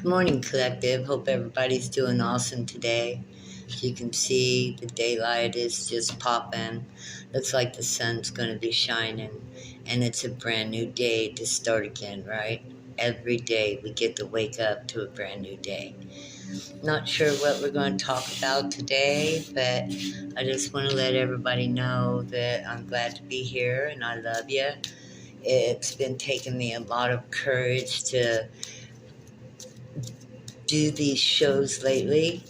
Good morning, collective. Hope everybody's doing awesome today. As you can see, the daylight is just popping. Looks like the sun's going to be shining, and it's a brand new day to start again, right? Every day we get to wake up to a brand new day. Not sure what we're going to talk about today, but I just want to let everybody know that I'm glad to be here and I love you. It's been taking me a lot of courage to do these shows lately,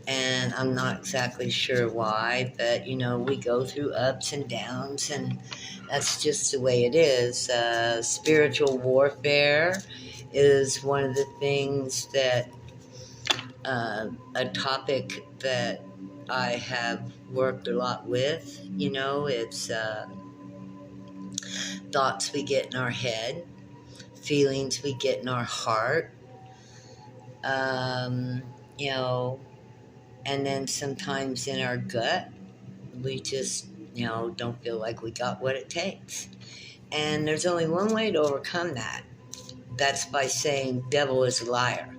and I'm not exactly sure why, but we go through ups and downs, and that's just the way it is. Spiritual warfare is one of the things that, a topic that I have worked a lot with. It's thoughts we get in our head, feelings we get in our heart, um, you know, and then sometimes in our gut, we just, don't feel like we got what it takes. And there's only one way to overcome that. That's by saying, devil is a liar.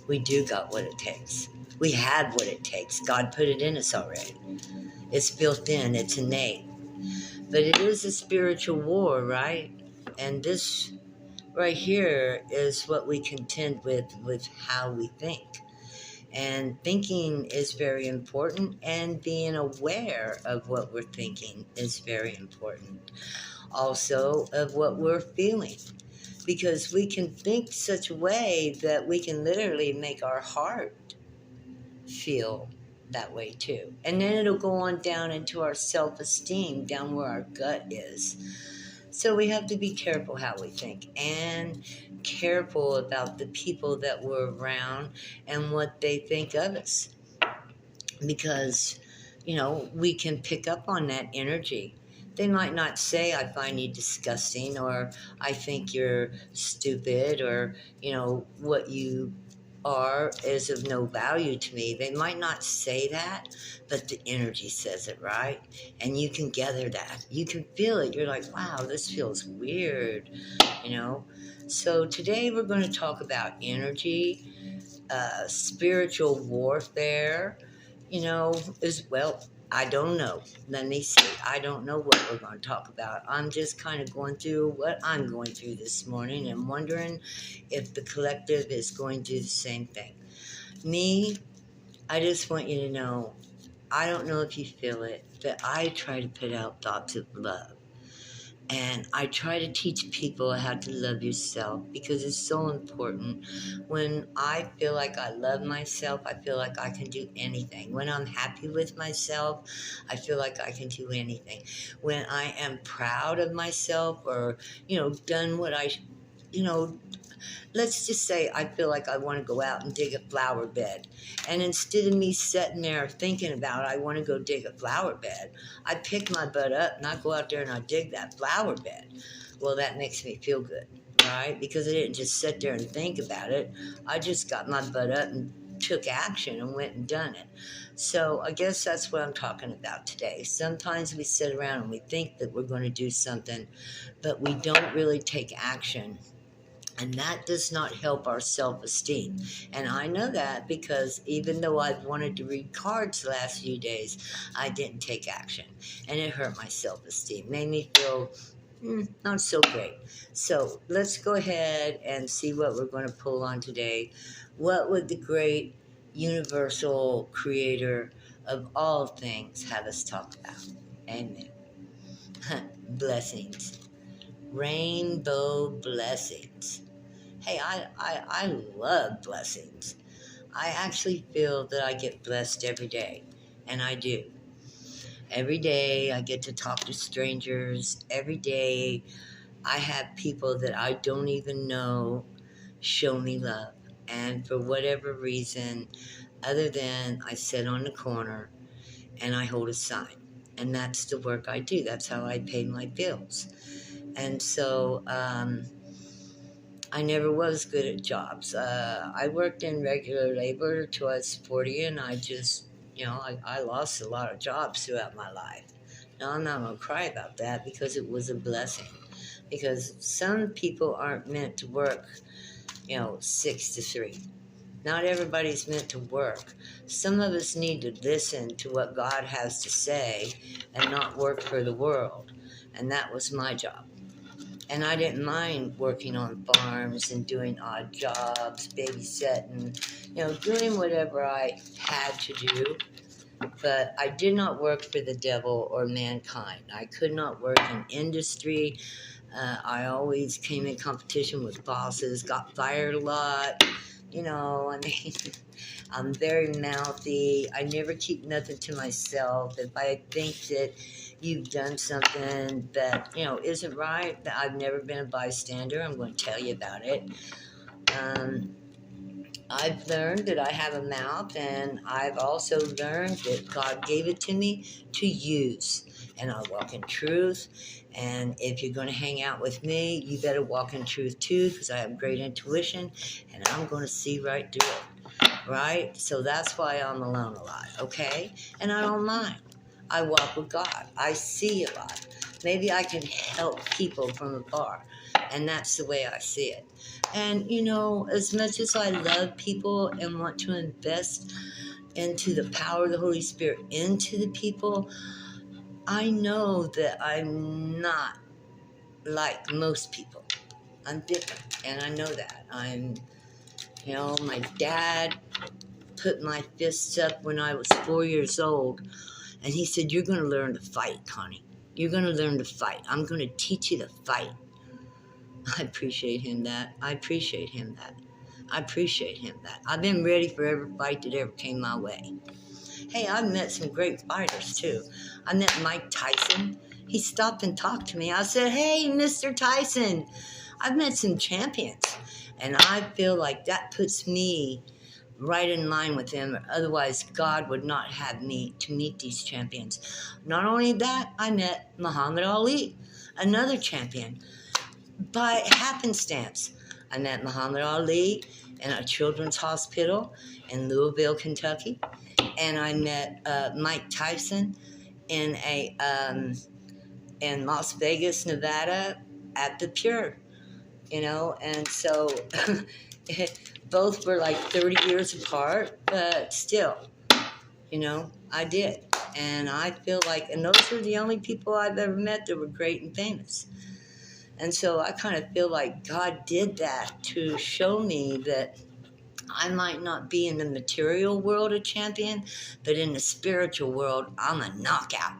We do got what it takes. We had what it takes. God put it in us already. It's built in, it's innate. But it is a spiritual war, right? And this right here is what we contend with how we think. And thinking is very important, and being aware of what we're thinking is very important. Also, of what we're feeling. Because we can think such a way that we can literally make our heart feel that way too. And then it'll go on down into our self-esteem, down where our gut is. So we have to be careful how we think, and careful about the people that we're around and what they think of us. Because, we can pick up on that energy. They might not say, I find you disgusting, or I think you're stupid, or, what you are is of no value to me. They might not say that, but the energy says it, right? And you can gather that. You can feel it. You're like, wow, this feels weird, you know? So today we're going to talk about energy, spiritual warfare, as well. I don't know. Let me see. I don't know what we're going to talk about. I'm just kind of going through what I'm going through this morning and wondering if the collective is going to do the same thing. Me, I just want you to know, I don't know if you feel it, but I try to put out thoughts of love. And I try to teach people how to love yourself, because it's so important. When I feel like I love myself, I feel like I can do anything. When I'm happy with myself, I feel like I can do anything. When I am proud of myself, or, done what let's just say I feel like I want to go out and dig a flower bed. And instead of me sitting there thinking about I want to go dig a flower bed, I pick my butt up and I go out there and I dig that flower bed. Well, that makes me feel good, right? Because I didn't just sit there and think about it. I just got my butt up and took action and went and done it. So I guess that's what I'm talking about today. Sometimes we sit around and we think that we're going to do something, but we don't really take action. And that does not help our self-esteem. And I know that because even though I've wanted to read cards the last few days, I didn't take action. And it hurt my self-esteem. Made me feel not so great. So let's go ahead and see what we're going to pull on today. What would the great universal creator of all things have us talk about? Amen. Blessings. Rainbow blessings. Hey, I love blessings. I actually feel that I get blessed every day, and I do. Every day I get to talk to strangers. Every day I have people that I don't even know show me love. And for whatever reason, other than I sit on the corner and I hold a sign. And that's the work I do. That's how I pay my bills. And so, I never was good at jobs. I worked in regular labor till I was 40, and I just, I lost a lot of jobs throughout my life. Now, I'm not going to cry about that because it was a blessing. Because some people aren't meant to work, 6 to 3. Not everybody's meant to work. Some of us need to listen to what God has to say and not work for the world. And that was my job. And I didn't mind working on farms and doing odd jobs, babysitting, doing whatever I had to do. But I did not work for the devil or mankind. I could not work in industry. I always came in competition with bosses, got fired a lot. I'm very mouthy. I never keep nothing to myself. If I think that you've done something that, isn't right, that I've never been a bystander, I'm going to tell you about it. I've learned that I have a mouth, and I've also learned that God gave it to me to use. And I walk in truth. And if you're going to hang out with me, you better walk in truth too, because I have great intuition, and I'm going to see right through it. Right? So that's why I'm alone a lot, okay? And I don't mind. I walk with God. I see a lot. Maybe I can help people from afar. And that's the way I see it. And, as much as I love people and want to invest into the power of the Holy Spirit into the people, I know that I'm not like most people. I'm different, and I know that. My dad put my fists up when I was 4 years old, and he said, "You're going to learn to fight, Connie. You're going to learn to fight. I'm going to teach you to fight." I appreciate him that. I appreciate him that. I've been ready for every fight that ever came my way. Hey, I've met some great fighters, too. I met Mike Tyson. He stopped and talked to me. I said, "Hey, Mr. Tyson, I've met some champions." And I feel like that puts me right in line with him. Otherwise, God would not have me to meet these champions. Not only that, I met Muhammad Ali, another champion. By happenstance, I met Muhammad Ali in a children's hospital in Louisville, Kentucky. And I met Mike Tyson in in Las Vegas, Nevada, at the Pure, and so both were like 30 years apart, but still, I did. And I feel like, and those were the only people I've ever met that were great and famous. And so I kind of feel like God did that to show me that I might not be in the material world a champion, but in the spiritual world, I'm a knockout.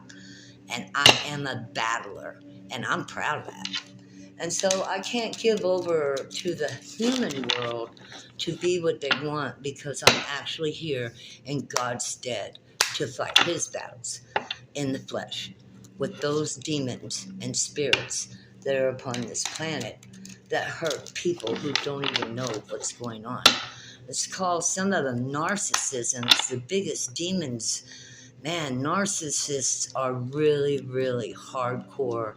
And I am a battler. And I'm proud of that. And so I can't give over to the human world to be what they want, because I'm actually here in God's stead to fight his battles in the flesh with those demons and spirits that are upon this planet that hurt people who don't even know what's going on. It's called, some of them, narcissism. It's the biggest demons. Man, narcissists are really, really hardcore,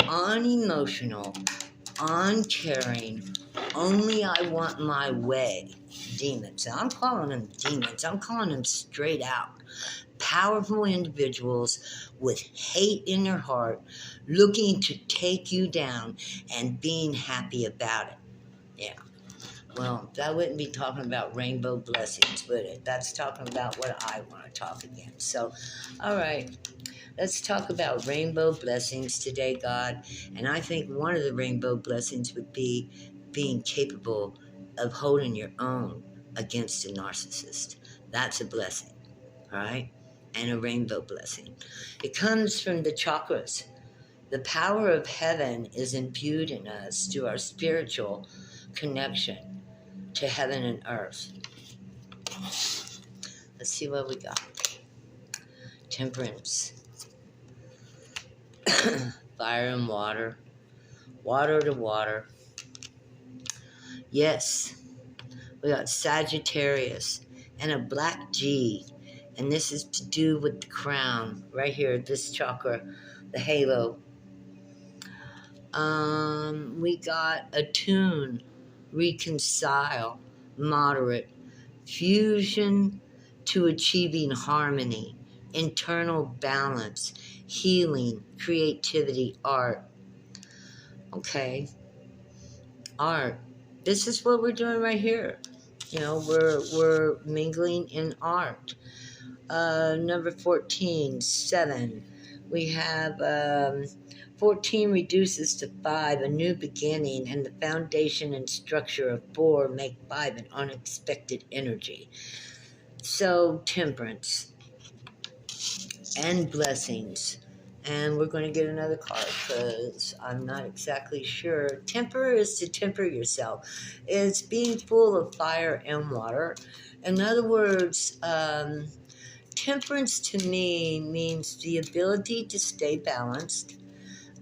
unemotional, uncaring, only I want my way demons. And I'm calling them demons. I'm calling them straight out powerful individuals with hate in their heart, looking to take you down and being happy about it. Yeah. Well, that wouldn't be talking about rainbow blessings, would it? That's talking about what I want to talk again. So, all right. Let's talk about rainbow blessings today, God. And I think one of the rainbow blessings would be being capable of holding your own against a narcissist. That's a blessing, all right? And a rainbow blessing. It comes from the chakras. The power of heaven is imbued in us through our spiritual connection to heaven and earth. Let's see what we got. Temperance. Fire and water. Water to water. Yes. We got Sagittarius and a black G. And this is to do with the crown. Right here, this chakra. The halo. We got attune, reconcile, moderate, fusion to achieving harmony, internal balance, healing, creativity, art. Okay, art. This is what we're doing right here. You know, we're mingling in art. Number 14, 7. We have 14 reduces to 5, a new beginning, and the foundation and structure of 4 make 5 an unexpected energy. So, temperance and blessings. And we're going to get another card because I'm not exactly sure. Temper is to temper yourself. It's being full of fire and water. In other words, temperance to me means the ability to stay balanced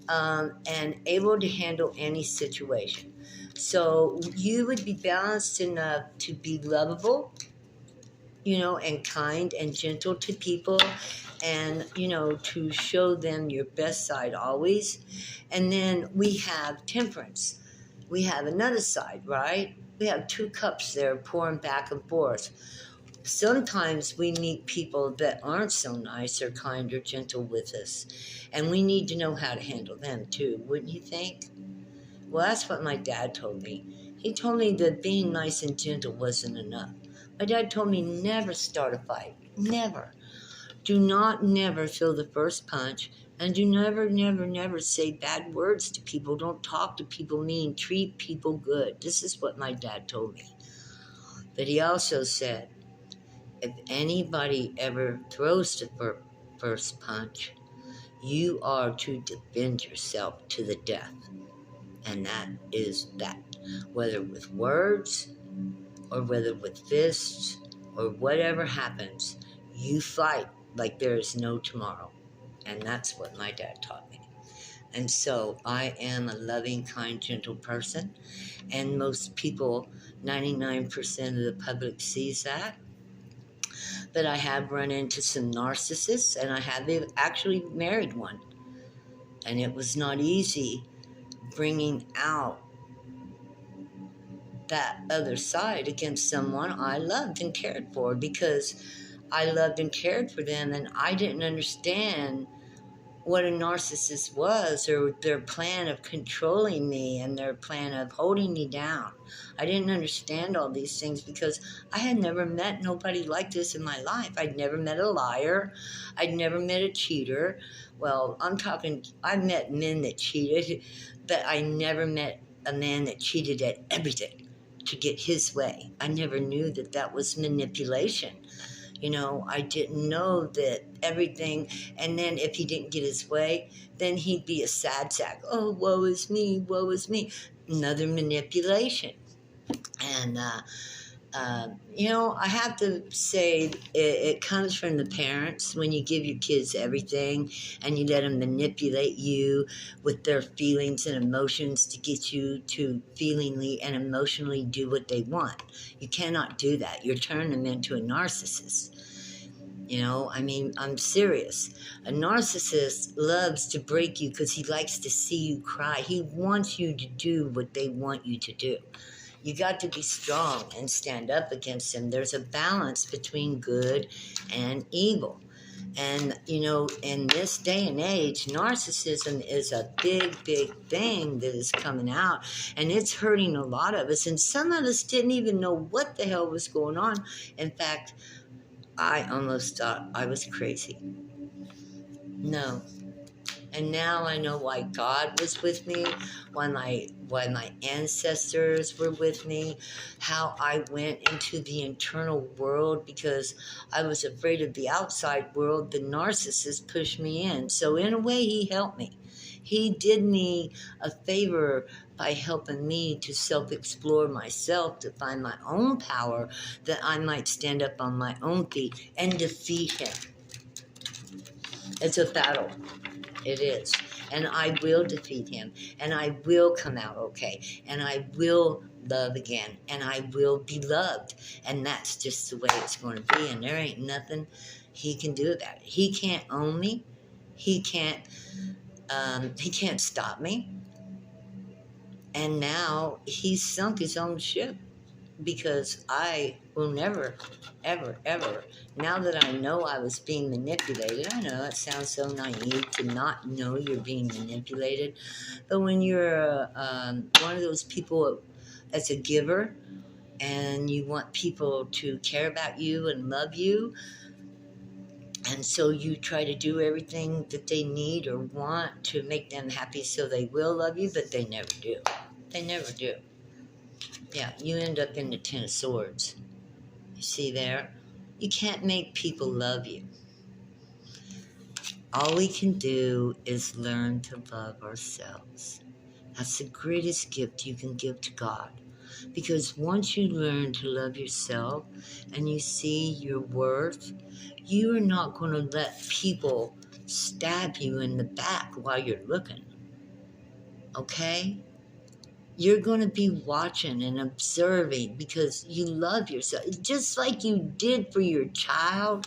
and able to handle any situation. So you would be balanced enough to be lovable, you know, and kind and gentle to people, and, you know, to show them your best side always. And then we have temperance. We have another side, right? We have 2 cups there pouring back and forth. Sometimes we meet people that aren't so nice or kind or gentle with us, and we need to know how to handle them too, wouldn't you think? Well, that's what my dad told me. He told me that being nice and gentle wasn't enough. My dad told me never start a fight. Never. Do not never throw the first punch, and do never say bad words to people. Don't talk to people mean. Treat people good. This is what my dad told me. But he also said, if anybody ever throws the first punch, you are to defend yourself to the death. And that is that. Whether with words, or whether with fists, or whatever happens, you fight like there is no tomorrow. And that's what my dad taught me. And so I am a loving, kind, gentle person. And most people, 99% of the public sees that. But I have run into some narcissists, and I have actually married one. And it was not easy bringing out that other side against someone I loved and cared for, because I loved and cared for them, and I didn't understand what a narcissist was, or their plan of controlling me and their plan of holding me down. I didn't understand all these things because I had never met nobody like this in my life. I'd never met a liar. I'd never met a cheater. Well, I met men that cheated, but I never met a man that cheated at everything to get his way. I never knew that that was manipulation. You know, I didn't know that everything, and then if he didn't get his way, then he'd be a sad sack. Oh, woe is me, woe is me. Another manipulation. And, you know, I have to say it comes from the parents when you give your kids everything and you let them manipulate you with their feelings and emotions to get you to feelingly and emotionally do what they want. You cannot do that. You're turning them into a narcissist. You know, I mean, I'm serious. A narcissist loves to break you because he likes to see you cry. He wants you to do what they want you to do. You got to be strong and stand up against him. There's a balance between good and evil. And, you know, in this day and age, narcissism is a big, big thing that is coming out. And it's hurting a lot of us. And some of us didn't even know what the hell was going on. In fact, I almost thought I was crazy. No. And now I know why God was with me, why my ancestors were with me, how I went into the internal world because I was afraid of the outside world. The narcissist pushed me in. So in a way, he helped me. He did me a favor by helping me to self-explore myself, to find my own power, that I might stand up on my own feet and defeat him. It's a battle. It is. And I will defeat him. And I will come out okay. And I will love again. And I will be loved. And that's just the way it's going to be. And there ain't nothing he can do about it. He can't own me. He can't stop me. And now he's sunk his own ship. Because I will never, ever, ever, now that I know I was being manipulated, I know it sounds so naive to not know you're being manipulated, but when you're one of those people as a giver, and you want people to care about you and love you. And so you try to do everything that they need or want to make them happy so they will love you, but they never do. They never do. Yeah, you end up in the Ten of Swords. You see there? You can't make people love you. All we can do is learn to love ourselves. That's the greatest gift you can give to God. Because once you learn to love yourself and you see your worth, you are not going to let people stab you in the back while you're looking. Okay? You're going to be watching and observing because you love yourself. Just like you did for your child.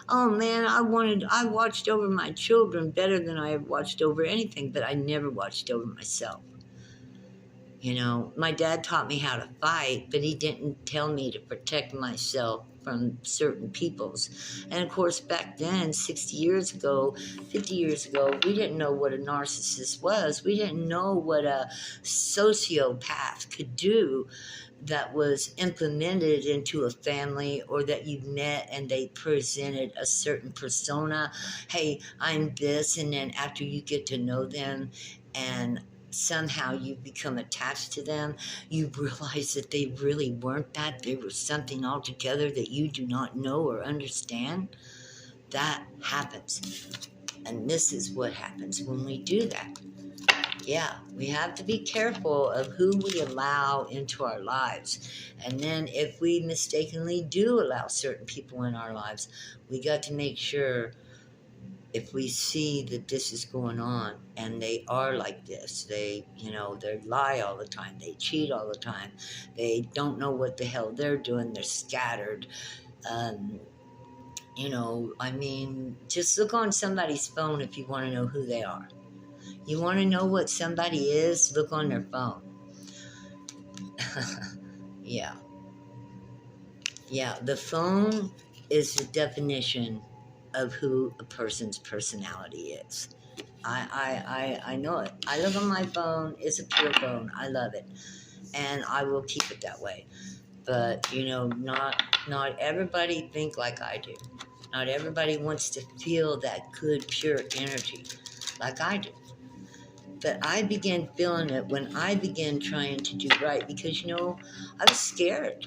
Oh man, I watched over my children better than I have watched over anything, but I never watched over myself. You know, my dad taught me how to fight, but he didn't tell me to protect myself from certain peoples. And of course, back then, 60 years ago, 50 years ago, we didn't know what a narcissist was. We didn't know what a sociopath could do that was implemented into a family, or that you met and they presented a certain persona. Hey, I'm this. And then after you get to know them and somehow you become attached to them, you realize that they really weren't that. They were something altogether that you do not know or understand. That happens. And this is what happens when we do that. Yeah, we have to be careful of who we allow into our lives. And then if we mistakenly do allow certain people in our lives, we got to make sure, if we see that this is going on and they are like this, they lie all the time, they cheat all the time, they don't know what the hell they're doing, they're scattered. Just look on somebody's phone if you want to know who they are. You want to know what somebody is? Look on their phone. Yeah. Yeah, the phone is the definition of who a person's personality is. I know it. I look on my phone. It's a pure phone. I love it. And I will keep it that way. But, not everybody think like I do. Not everybody wants to feel that good, pure energy like I do. But I began feeling it when I began trying to do right, because, I was scared.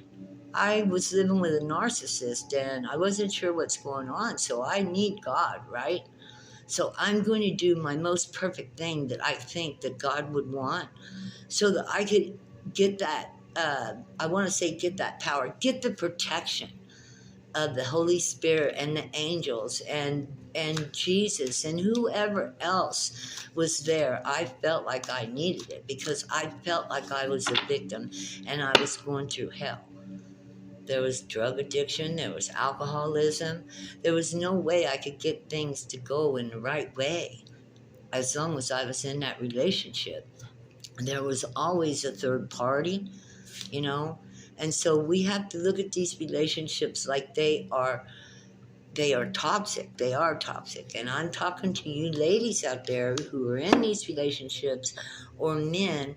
I was living with a narcissist and I wasn't sure what's going on. So I need God, right? So I'm going to do my most perfect thing that I think that God would want, so that I could get that, get that power, get the protection of the Holy Spirit and the angels and Jesus and whoever else was there. I felt like I needed it because I felt like I was a victim and I was going through hell. There was drug addiction, there was alcoholism. There was no way I could get things to go in the right way as long as I was in that relationship. There was always a third party, and so we have to look at these relationships like they are toxic. They are toxic. And I'm talking to you ladies out there who are in these relationships, or men,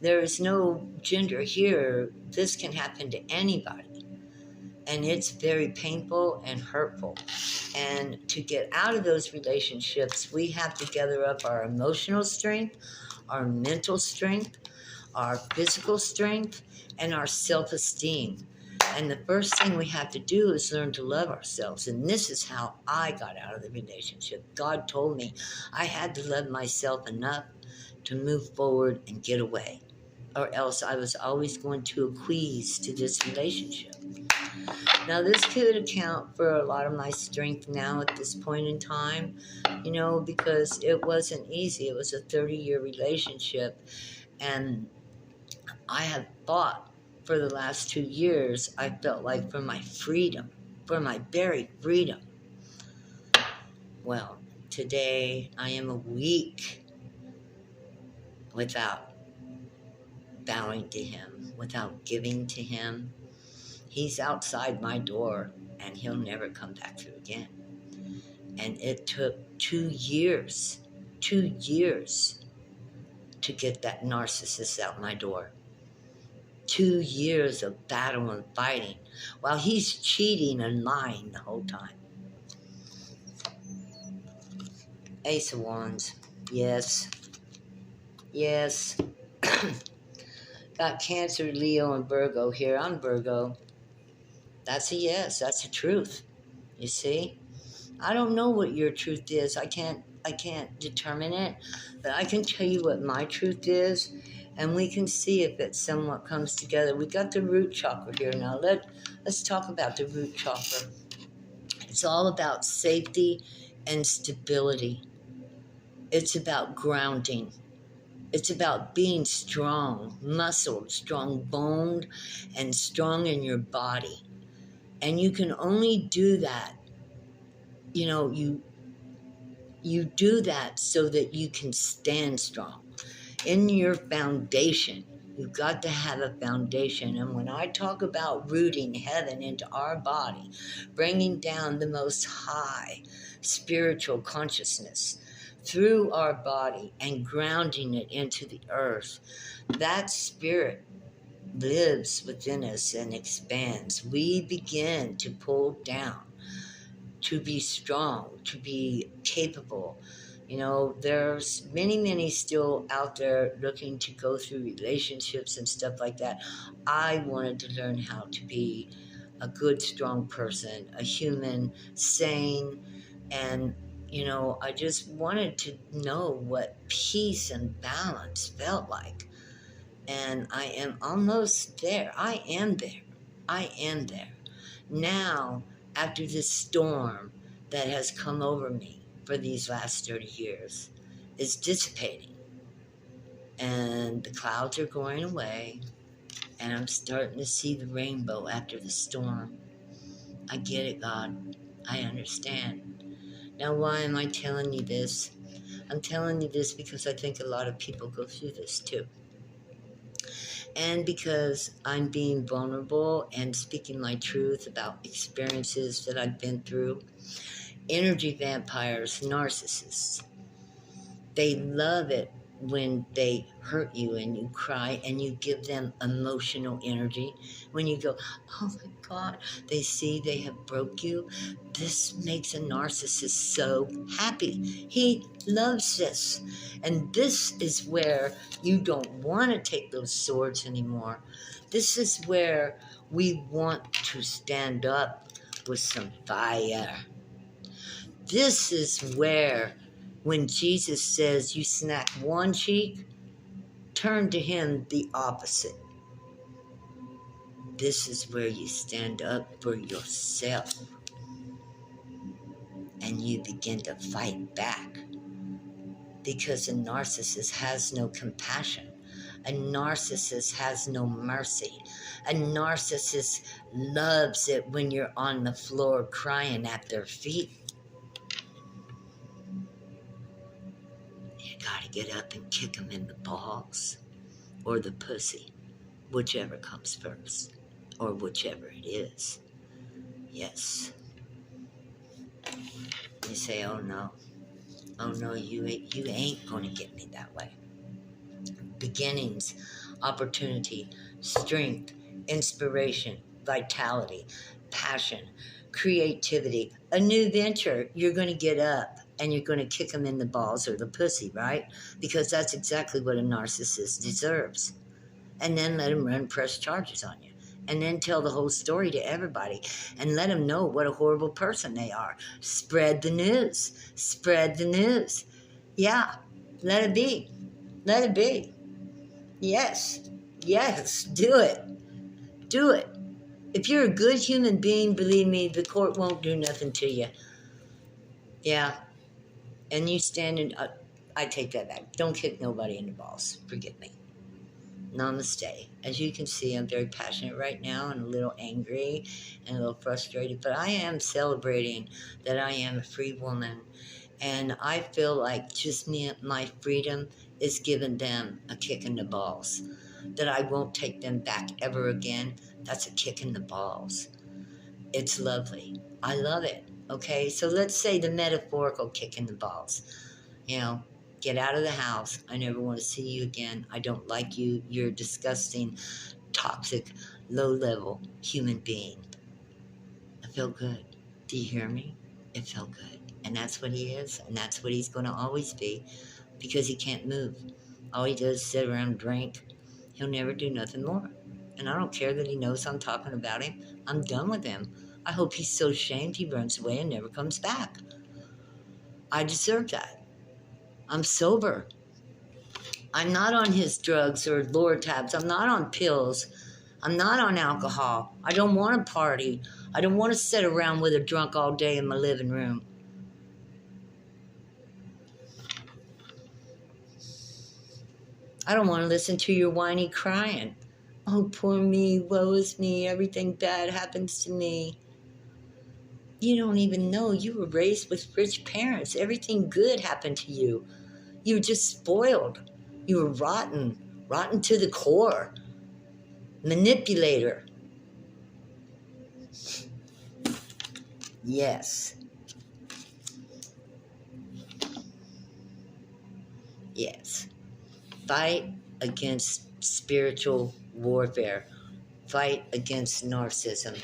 there is no gender here. This can happen to anybody. And it's very painful and hurtful. And to get out of those relationships, we have to gather up our emotional strength, our mental strength, our physical strength, and our self-esteem. And the first thing we have to do is learn to love ourselves. And this is how I got out of the relationship. God told me I had to love myself enough to move forward and get away, or else I was always going to acquiesce to this relationship. Now, this could account for a lot of my strength now at this point in time, because it wasn't easy. It was a 30-year relationship, and I have fought for the last 2 years. I felt like for my freedom, for my very freedom. Well, today I am a week without bowing to him, without giving to him. He's outside my door and he'll never come back through again. And it took 2 years to get that narcissist out my door. 2 years of battle and fighting while he's cheating and lying the whole time. Ace of Wands. Yes. Yes. Got Cancer, Leo, and Virgo here. I'm Virgo. That's a yes. That's a truth. You see? I don't know what your truth is. I can't determine it, but I can tell you what my truth is, and we can see if it somewhat comes together. We got the root chakra here now. Let's talk about the root chakra. It's all about safety and stability. It's about grounding. It's about being strong, muscled, strong boned, and strong in your body. And you can only do that, you do that so that you can stand strong. In your foundation, you've got to have a foundation. And when I talk about rooting heaven into our body, bringing down the most high spiritual consciousness through our body and grounding it into the earth, that spirit lives within us and expands. We begin to pull down, to be strong, to be capable. There's many still out there looking to go through relationships and stuff like that. I wanted to learn how to be a good, strong person, a human, sane, and, I just wanted to know what peace and balance felt like. And I am almost there. I am there. Now, after this storm that has come over me for these last 30 years, is dissipating. And the clouds are going away, and I'm starting to see the rainbow after the storm. I get it, God. I understand. Now, why am I telling you this? I'm telling you this because I think a lot of people go through this too. And because I'm being vulnerable and speaking my truth about experiences that I've been through. Energy vampires, narcissists, they love it when they hurt you and you cry and you give them emotional energy. When you go, oh my God, they see they have broke you. This makes a narcissist so happy. He loves this. And this is where you don't want to take those swords anymore. This is where we want to stand up with some fire. This is where, when Jesus says you snack one cheek, turn to him the opposite. This is where you stand up for yourself and you begin to fight back, because a narcissist has no compassion. A narcissist has no mercy. A narcissist loves it when you're on the floor crying at their feet. You gotta get up and kick them in the balls or the pussy, whichever comes first, or whichever it is. Yes. You say, oh no, you ain't gonna get me that way. Beginnings, opportunity, strength, inspiration, vitality, passion, creativity, a new venture. You're going to get up and you're going to kick them in the balls or the pussy, right? Because that's exactly what a narcissist deserves. And then let them run press charges on you. And then tell the whole story to everybody and let them know what a horrible person they are. Spread the news. Spread the news. Yeah, let it be. Let it be. Yes, do it. Do it. If you're a good human being, believe me, the court won't do nothing to you. Yeah, and you stand in, I take that back. Don't kick nobody in the balls. Forgive me. Namaste. As you can see, I'm very passionate right now and a little angry and a little frustrated, but I am celebrating that I am a free woman. And I feel like just my freedom is giving them a kick in the balls. That I won't take them back ever again. That's a kick in the balls. It's lovely. I love it. Okay, so let's say the metaphorical kick in the balls. Get out of the house. I never want to see you again. I don't like you. You're disgusting. toxic, low-level human being. It felt good. Do you hear me? It felt good. And that's what he is, and that's what he's going to always be, because he can't move. All he does is sit around and drink. He'll never do nothing more. And I don't care that he knows I'm talking about him. I'm done with him. I hope he's so ashamed he runs away and never comes back. I deserve that. I'm sober. I'm not on his drugs or Lortabs. I'm not on pills. I'm not on alcohol. I don't want to party. I don't want to sit around with a drunk all day in my living room. I don't want to listen to your whiny crying. Oh, poor me, woe is me, everything bad happens to me. You don't even know you were raised with rich parents. Everything good happened to you. You were just spoiled. You were rotten to the core. Manipulator. Yes. Yes. Fight against spiritual warfare. Fight against narcissism.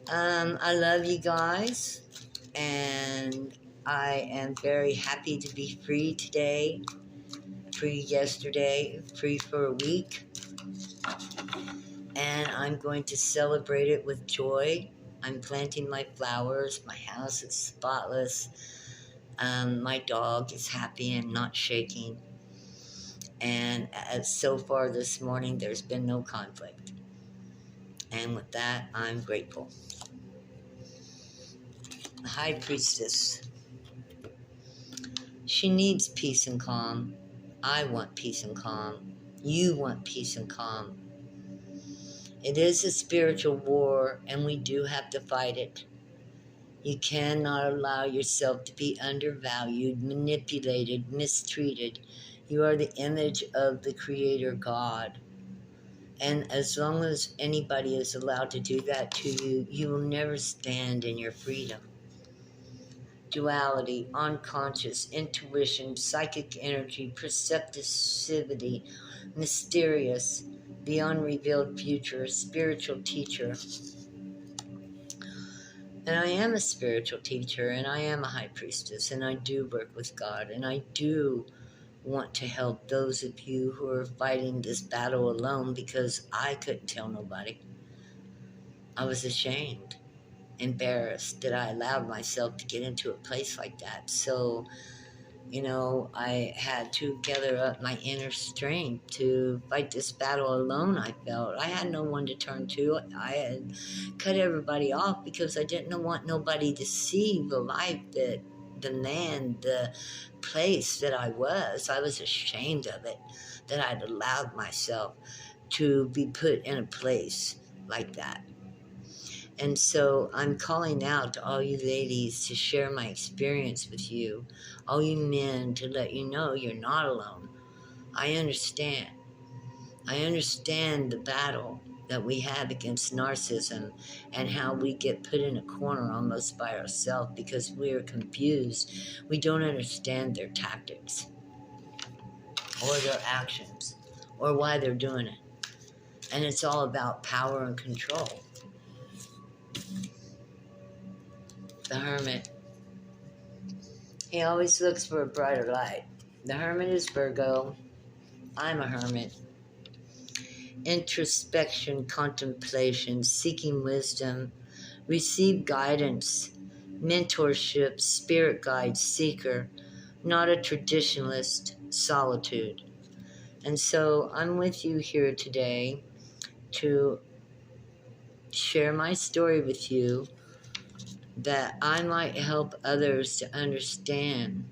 I love you guys, and I am very happy to be free today, free yesterday, free for a week, and I'm going to celebrate it with joy. I'm planting my flowers, my house is spotless, my dog is happy and not shaking, and so far this morning there's been no conflict, and with that I'm grateful. The High Priestess. She needs peace and calm. I want peace and calm. You want peace and calm. It is a spiritual war, and we do have to fight it. You cannot allow yourself to be undervalued, manipulated, mistreated. You are the image of the Creator God. And as long as anybody is allowed to do that to you, you will never stand in your freedom. Duality, unconscious, intuition, psychic energy, perceptivity, mysterious, the unrevealed future, spiritual teacher. And I am a spiritual teacher, and I am a high priestess, and I do work with God, and I do want to help those of you who are fighting this battle alone, because I couldn't tell nobody. I was ashamed, embarrassed that I allowed myself to get into a place like that. So, you know, I had to gather up my inner strength to fight this battle alone. I felt I had no one to turn to. I had cut everybody off because I didn't want nobody to see the life that the man, the place that I was. I was ashamed of it, that I'd allowed myself to be put in a place like that. And so I'm calling out to all you ladies to share my experience with you, all you men to let you know you're not alone. I understand. I understand the battle that we have against narcissism and how we get put in a corner almost by ourselves because we are confused. We don't understand their tactics or their actions or why they're doing it. And it's all about power and control. The Hermit. He always looks for a brighter light. The Hermit is Virgo. I'm a hermit. Introspection, contemplation, seeking wisdom, receive guidance, mentorship, spirit guide, seeker, not a traditionalist, solitude. And so I'm with you here today to share my story with you, that I might help others to understand,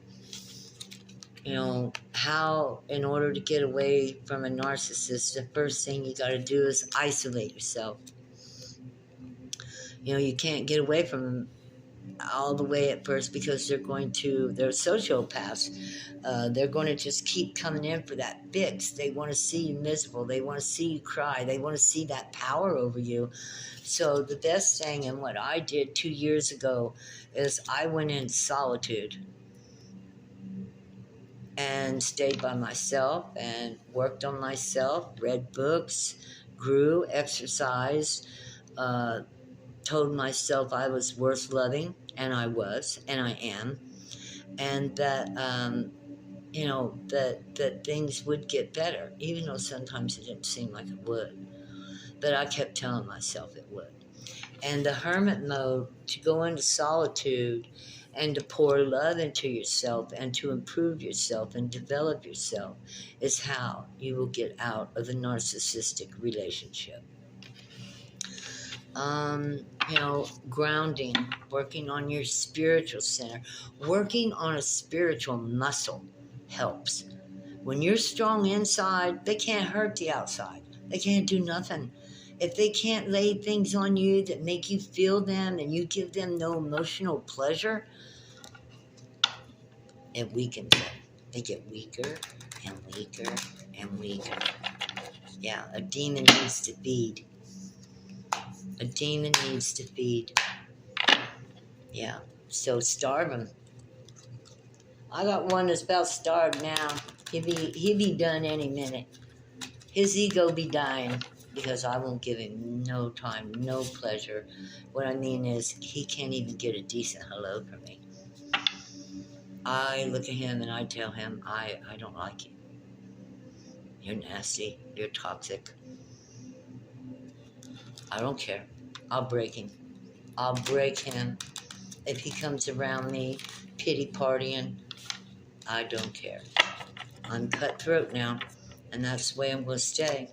you know, how in order to get away from a narcissist, the first thing you got to do is isolate yourself. You know, you can't get away from them all the way at first because they're sociopaths. They're going to just keep coming in for that fix. They want to see you miserable. They want to see you cry. They want to see that power over you. So the best thing, and what I did 2 years ago, is I went in solitude. and stayed by myself and worked on myself, read books, grew, exercised, uh, told myself I was worth loving, and I was, and I am, and that, that things would get better, even though sometimes it didn't seem like it would. But I kept telling myself it would. And the hermit mode, to go into solitude and to pour love into yourself and to improve yourself and develop yourself, is how you will get out of a narcissistic relationship. Grounding, working on your spiritual center, working on a spiritual muscle helps. When you're strong inside, they can't hurt the outside. They can't do nothing. If they can't lay things on you that make you feel them and you give them no emotional pleasure, it weakens them. They get weaker and weaker and weaker. Yeah, a demon needs to feed. A demon needs to feed. Yeah, so starve him. I got one that's about starved now. He'll be done any minute. His ego be dying because I won't give him no time, no pleasure. What I mean is he can't even get a decent hello from me. I look at him and I tell him, I don't like you. You're nasty. You're toxic. I don't care. I'll break him. I'll break him. If he comes around me pity partying, I don't care. I'm cutthroat now, and that's the way I'm going to stay.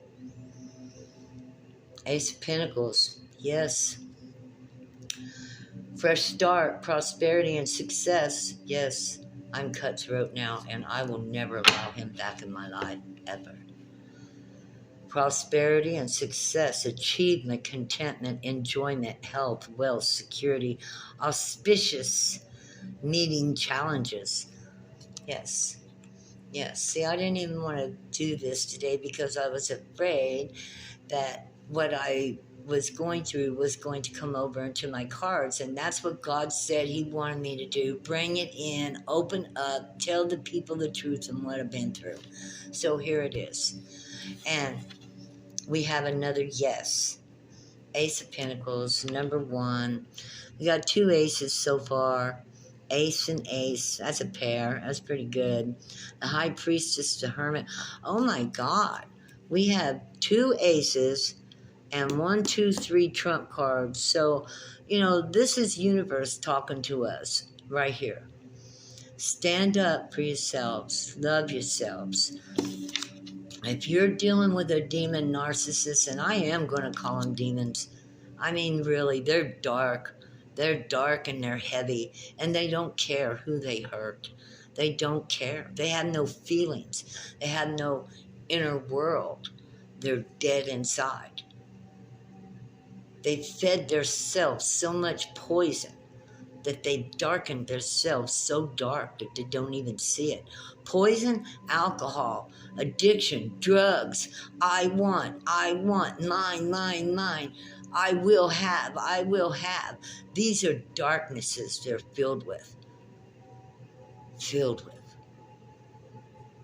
Ace of Pentacles, yes. Fresh start, prosperity, and success, yes. I'm cutthroat now, and I will never allow him back in my life, ever. Prosperity and success, achievement, contentment, enjoyment, health, wealth, security, auspicious, meeting challenges. Yes. Yes. See, I didn't even want to do this today because I was afraid that what I was going through was going to come over into my cards, and that's what God said he wanted me to do. Bring it in, open up, tell the people the truth and what I've been through. So here it is. And we have another yes. Ace of Pentacles, number 1. We got 2 aces so far. Ace and ace. That's a pair. That's pretty good. The High Priestess, the Hermit. Oh my God. We have 2 aces and 1, 2, 3 trump cards. So, this is universe talking to us right here. Stand up for yourselves. Love yourselves. If you're dealing with a demon narcissist, and I am going to call them demons, I mean, really, they're dark. They're dark and they're heavy, and they don't care who they hurt. They don't care. They have no feelings. They have no inner world. They're dead inside. They fed their selves so much poison that they darkened their selves so dark that they don't even see it. Poison, alcohol, addiction, drugs. I want, mine, mine, mine. I will have. These are darknesses they're filled with.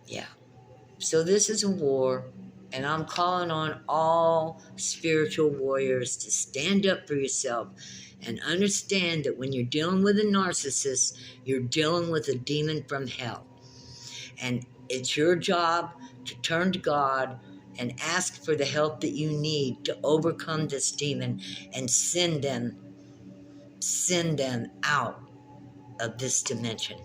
Yeah. So this is a war, and I'm calling on all spiritual warriors to stand up for yourself and understand that when you're dealing with a narcissist, you're dealing with a demon from hell. And it's your job to turn to God and ask for the help that you need to overcome this demon and send them out of this dimension.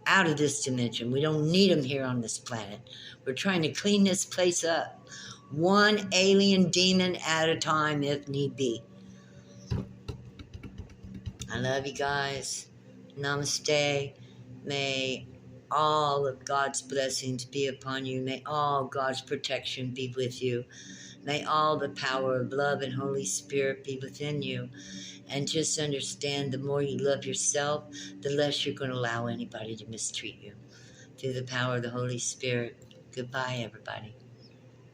Out of this dimension. We don't need them here on this planet. We're trying to clean this place up. One alien demon at a time if need be. I love you guys. Namaste. May all of God's blessings be upon you. May all God's protection be with you. May all the power of love and Holy Spirit be within you. And just understand, the more you love yourself, the less you're going to allow anybody to mistreat you. Through the power of the Holy Spirit. Goodbye, everybody.